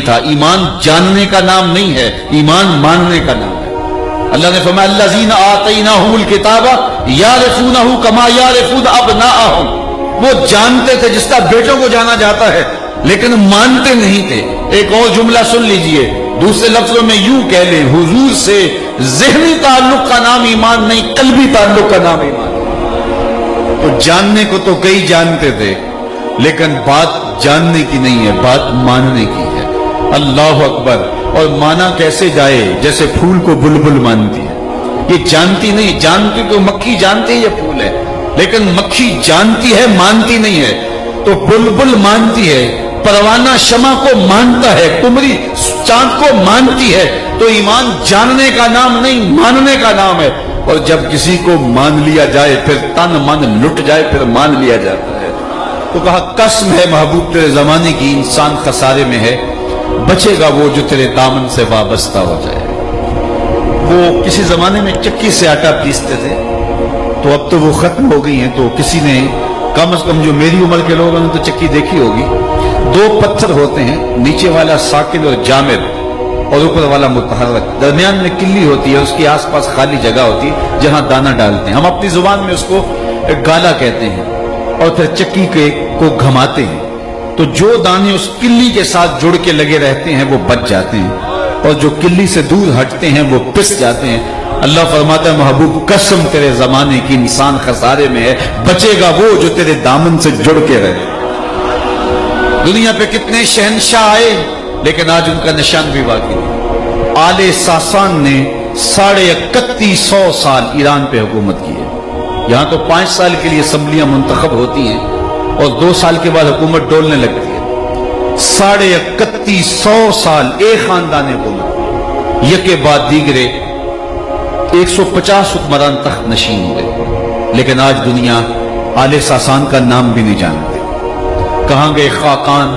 تھا. ایمان جاننے کا نام نہیں ہے, ایمان ماننے کا نام ہے. اللہ نے فرمایا الذین آتیناہم الکتاب یعرفونہ کما یعرفون ابناءہم. وہ جانتے تھے جس طرح بیٹوں کو جانا جاتا ہے, لیکن مانتے نہیں تھے. ایک اور جملہ سن لیجئے, دوسرے لفظوں میں یوں کہہ لیں, حضور سے ذہنی تعلق کا نام ایمان نہیں, قلبی تعلق کا نام ایمان. تو جاننے کو تو کئی جانتے تھے, لیکن بات جاننے کی نہیں ہے, بات ماننے کی ہے. اللہ اکبر. اور مانا کیسے جائے؟ جیسے پھول کو بلبل مانتی ہے. یہ جانتی نہیں, جانتی تو مکھی جانتی ہے یہ پھول ہے, لیکن مکھی جانتی ہے مانتی نہیں ہے. تو بلبل مانتی ہے, پروانہ شمع کو مانتا ہے, قمری چاند کو مانتی ہے. تو ایمان جاننے کا نام نہیں, ماننے کا نام ہے. اور جب کسی کو مان لیا جائے, پھر تن من لٹ جائے, پھر مان لیا جاتا ہے. تو کہا قسم ہے محبوب تیرے زمانے کی, انسان خسارے میں ہے, بچے گا وہ جو تیرے دامن سے وابستہ ہو جائے. وہ کسی زمانے میں چکی سے آٹا پیستے تھے, تو اب تو وہ ختم ہو گئی ہیں. تو کسی نے, کم از کم جو میری عمر کے لوگوں نے تو چکی دیکھی ہوگی, 2 پتھر ہوتے ہیں, نیچے والا ساکن اور جامد, اور اوپر والا متحرک, درمیان میں کلی ہوتی ہے, اس کے آس پاس خالی جگہ ہوتی ہے جہاں دانہ ڈالتے ہیں. ہم اپنی زبان میں اس کو گالا کہتے ہیں, اور پھر چکی کو گھماتے ہیں. تو جو دانے اس کلی کے ساتھ جڑ کے لگے رہتے ہیں وہ بچ جاتے ہیں, اور جو کلی سے دور ہٹتے ہیں وہ پس جاتے ہیں. اللہ فرماتا ہے محبوب قسم تیرے زمانے کی, انسان خسارے میں ہے, بچے گا وہ جو تیرے دامن سے جڑ کے رہے. دنیا پہ کتنے شہنشاہ آئے, لیکن آج ان کا نشان بھی باقی نہیں. آل ساسان نے 3150 سال ایران پہ حکومت کی ہے. یہاں تو 5 سال کے لیے اسمبلیاں منتخب ہوتی ہیں, اور 2 سال کے بعد حکومت ڈولنے لگتی ہے. 3150 سال ایک خاندان حکومت, یکے بعد دیگرے 150 حکمران تخت نشین ہوئے. لیکن آج دنیا آل ساسان کا نام بھی نہیں جانتی. کہاں گئے خاقان,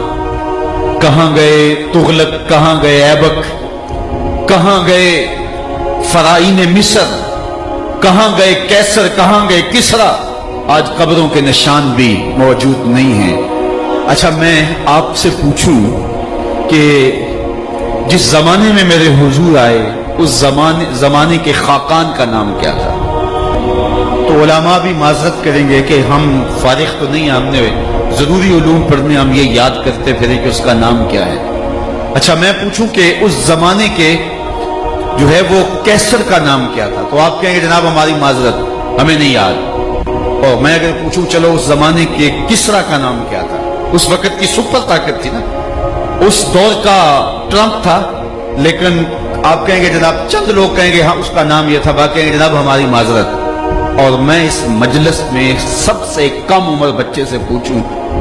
کہاں گئے تغلق, کہاں گئے ایبک, کہاں گئے فرعین مصر, کہاں گئے کیسر, کہاں گئے کسرا. آج قبروں کے نشان بھی موجود نہیں ہیں. اچھا میں آپ سے پوچھوں کہ جس زمانے میں میرے حضور آئے, اس زمانے کے خاقان کا نام کیا تھا؟ تو علماء بھی معذرت کریں گے کہ ہم فارغ تو نہیں, ہم نے ضروری علوم پڑھنے ہم یہ یاد کرتے پھرے کہ اس کا نام کیا ہے. اچھا میں پوچھوں کہ اس زمانے کے جو ہے وہ کیسر کا نام کیا تھا؟ تو آپ کہیں گے جناب ہماری معذرت, ہمیں نہیں یاد. اور میں اگر پوچھوں چلو اس زمانے کے کسرا کا نام کیا تھا؟ اس وقت کی سپر طاقت تھی نا, اس دور کا ٹرمپ تھا. لیکن آپ کہیں گے جناب, چند لوگ کہیں گے ہاں اس کا نام یہ تھا, باقی کہیں گے جناب ہماری معذرت. اور میں اس مجلس میں سب سے کم عمر بچے سے پوچھوں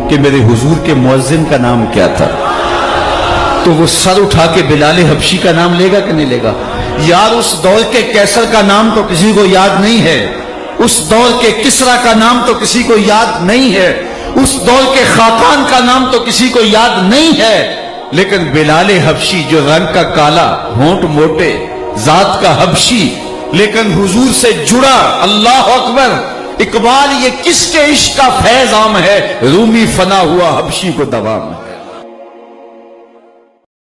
کہ میرے حضور کے مؤذن کا نام کیا تھا, تو وہ سر اٹھا کے بلال حبشی کا نام لے گا کہ نہیں لے گا؟ یار اس دور کے کیسر کا نام تو کسی کو یاد نہیں ہے, اس دور کے کسرا کا نام تو کسی کو یاد نہیں ہے, اس دور کے خاقان کا نام تو کسی کو یاد نہیں ہے. لیکن بلال حبشی جو رنگ کا کالا, ہونٹ موٹے, ذات کا حبشی, لیکن حضور سے جڑا. اللہ اکبر. اقبال یہ کس کے عشق کا فیض عام ہے, رومی فنا ہوا حبشی کو دوام ہے.